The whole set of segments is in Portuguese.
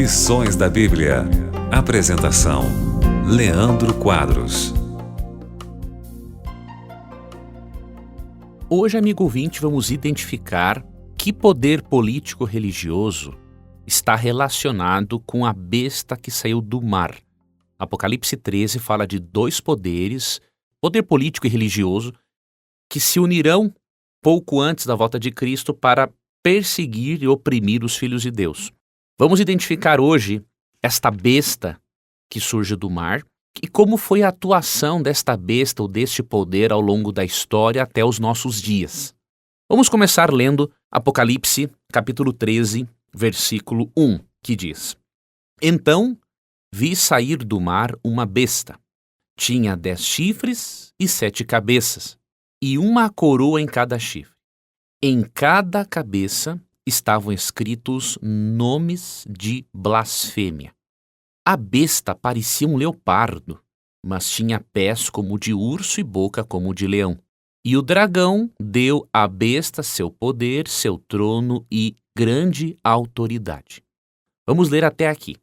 Lições da Bíblia. Apresentação: Leandro Quadros. Hoje, amigo ouvinte, vamos identificar que poder político-religioso está relacionado com a besta que saiu do mar. Apocalipse 13 fala de dois poderes, poder político e religioso, que se unirão pouco antes da volta de Cristo para perseguir e oprimir os filhos de Deus. Vamos identificar hoje esta besta que surge do mar e como foi a atuação desta besta ou deste poder ao longo da história até os nossos dias. Vamos começar lendo Apocalipse, capítulo 13, versículo 1, que diz: Então vi sair do mar uma besta. Tinha 10 chifres e 7 cabeças, e uma coroa em cada chifre. Em cada cabeça estavam escritos nomes de blasfêmia. A besta parecia um leopardo, mas tinha pés como de urso e boca como de leão. E o dragão deu à besta seu poder, seu trono e grande autoridade. Vamos ler até aqui.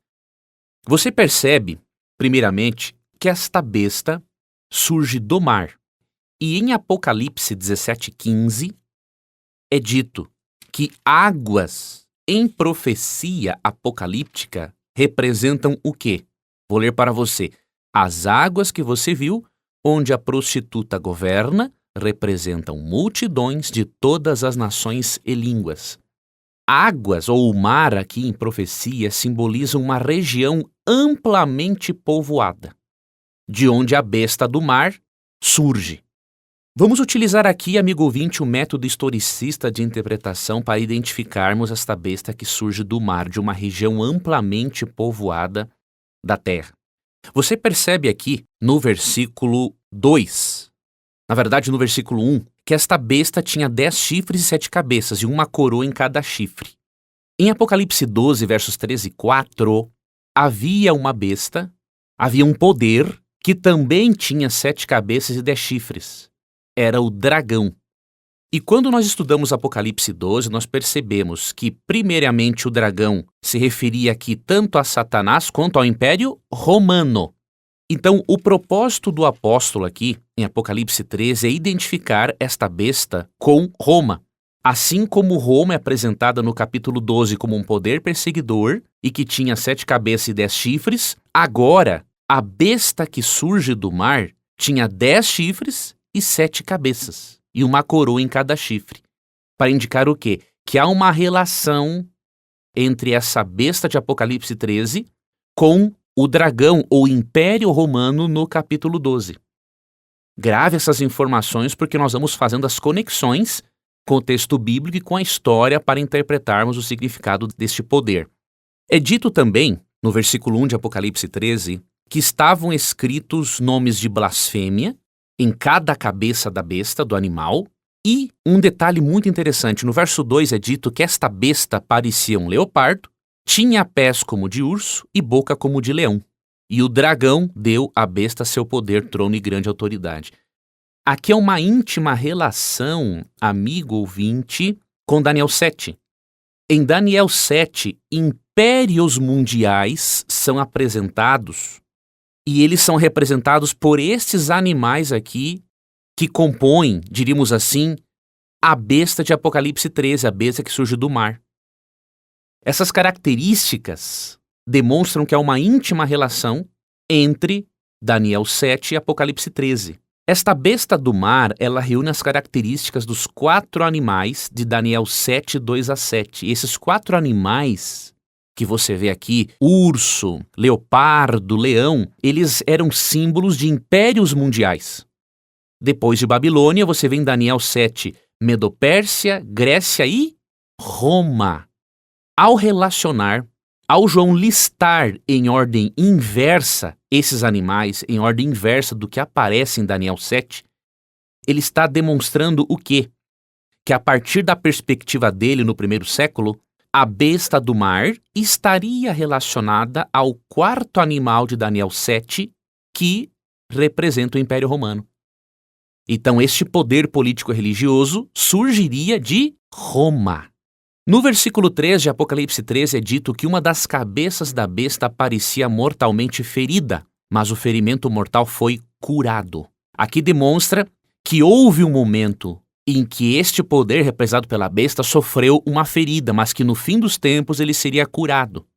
Você percebe, primeiramente, que esta besta surge do mar. E em Apocalipse 17:15 é dito que águas em profecia apocalíptica representam o quê? Vou ler para você. As águas que você viu, onde a prostituta governa, representam multidões de todas as nações e línguas. Águas, ou o mar aqui em profecia, simbolizam uma região amplamente povoada, de onde a besta do mar surge. Vamos utilizar aqui, amigo ouvinte, o método historicista de interpretação para identificarmos esta besta que surge do mar, de uma região amplamente povoada da terra. Você percebe aqui no versículo 2, na verdade no versículo 1, que esta besta tinha 10 chifres e 7 cabeças e uma coroa em cada chifre. Em Apocalipse 12, versos 13 e 4, havia uma besta, havia um poder que também tinha 7 cabeças e 10 chifres. Era o dragão. E quando nós estudamos Apocalipse 12, nós percebemos que, primeiramente, o dragão se referia aqui tanto a Satanás quanto ao Império Romano. Então, o propósito do apóstolo aqui, em Apocalipse 13, é identificar esta besta com Roma. Assim como Roma é apresentada no capítulo 12 como um poder perseguidor e que tinha 7 cabeças e 10 chifres, agora, a besta que surge do mar tinha 10 chifres e 7 cabeças, e uma coroa em cada chifre, para indicar o quê? Que há uma relação entre essa besta de Apocalipse 13 com o dragão ou Império Romano no capítulo 12. Grave essas informações porque nós vamos fazendo as conexões com o texto bíblico e com a história para interpretarmos o significado deste poder. É dito também, no versículo 1 de Apocalipse 13, que estavam escritos nomes de blasfêmia em cada cabeça da besta, do animal. E um detalhe muito interessante, no verso 2 é dito que esta besta parecia um leopardo, tinha pés como de urso e boca como de leão. E o dragão deu à besta seu poder, trono e grande autoridade. Aqui é uma íntima relação, amigo ouvinte, com Daniel 7. Em Daniel 7, impérios mundiais são apresentados e eles são representados por estes animais aqui que compõem, diríamos assim, a besta de Apocalipse 13, a besta que surge do mar. Essas características demonstram que há uma íntima relação entre Daniel 7 e Apocalipse 13. Esta besta do mar, ela reúne as características dos 4 animais de Daniel 7, 2 a 7. E esses 4 animais que você vê aqui, urso, leopardo, leão, eles eram símbolos de impérios mundiais. Depois de Babilônia, você vê em Daniel 7, Medopérsia, Grécia e Roma. Ao relacionar, ao João listar em ordem inversa esses animais, em ordem inversa do que aparece em Daniel 7, ele está demonstrando o quê? Que a partir da perspectiva dele no primeiro século, a besta do mar estaria relacionada ao 4º animal de Daniel 7, que representa o Império Romano. Então, este poder político-religioso surgiria de Roma. No versículo 3 de Apocalipse 13 é dito que uma das cabeças da besta parecia mortalmente ferida, mas o ferimento mortal foi curado. Aqui demonstra que houve um momento em que este poder representado pela besta sofreu uma ferida, mas que no fim dos tempos ele seria curado.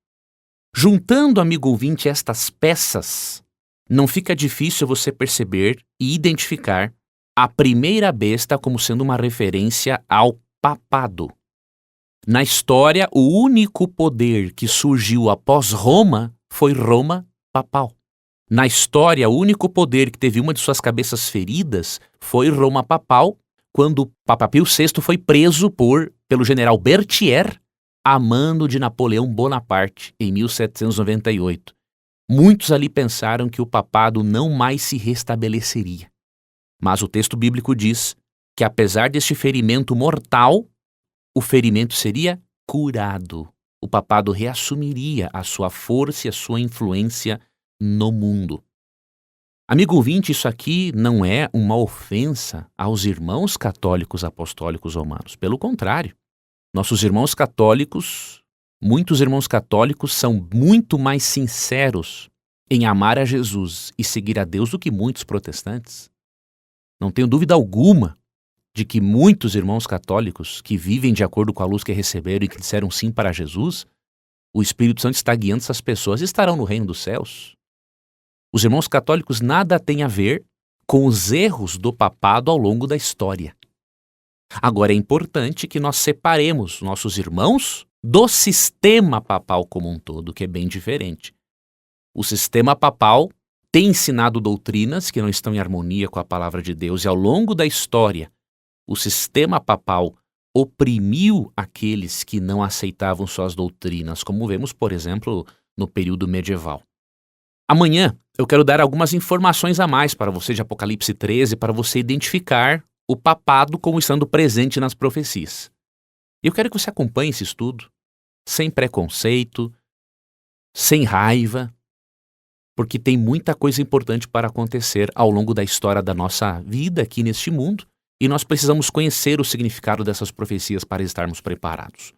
Juntando, amigo ouvinte, estas peças, não fica difícil você perceber e identificar a primeira besta como sendo uma referência ao papado. Na história, o único poder que surgiu após Roma foi Roma papal. Na história, o único poder que teve uma de suas cabeças feridas foi Roma papal, quando o Papa Pio VI foi preso pelo general Berthier, a mando de Napoleão Bonaparte, em 1798. Muitos ali pensaram que o papado não mais se restabeleceria. Mas o texto bíblico diz que, apesar deste ferimento mortal, o ferimento seria curado. O papado reassumiria a sua força e a sua influência no mundo. Amigo ouvinte, isso aqui não é uma ofensa aos irmãos católicos apostólicos romanos. Pelo contrário, nossos irmãos católicos, muitos irmãos católicos são muito mais sinceros em amar a Jesus e seguir a Deus do que muitos protestantes. Não tenho dúvida alguma de que muitos irmãos católicos que vivem de acordo com a luz que receberam e que disseram sim para Jesus, o Espírito Santo está guiando essas pessoas e estarão no reino dos céus. Os irmãos católicos nada têm a ver com os erros do papado ao longo da história. Agora é importante que nós separemos nossos irmãos do sistema papal como um todo, que é bem diferente. O sistema papal tem ensinado doutrinas que não estão em harmonia com a palavra de Deus e ao longo da história, o sistema papal oprimiu aqueles que não aceitavam suas doutrinas, como vemos, por exemplo, no período medieval. Amanhã eu quero dar algumas informações a mais para você de Apocalipse 13, para você identificar o papado como estando presente nas profecias. E eu quero que você acompanhe esse estudo, sem preconceito, sem raiva, porque tem muita coisa importante para acontecer ao longo da história da nossa vida aqui neste mundo, e nós precisamos conhecer o significado dessas profecias para estarmos preparados.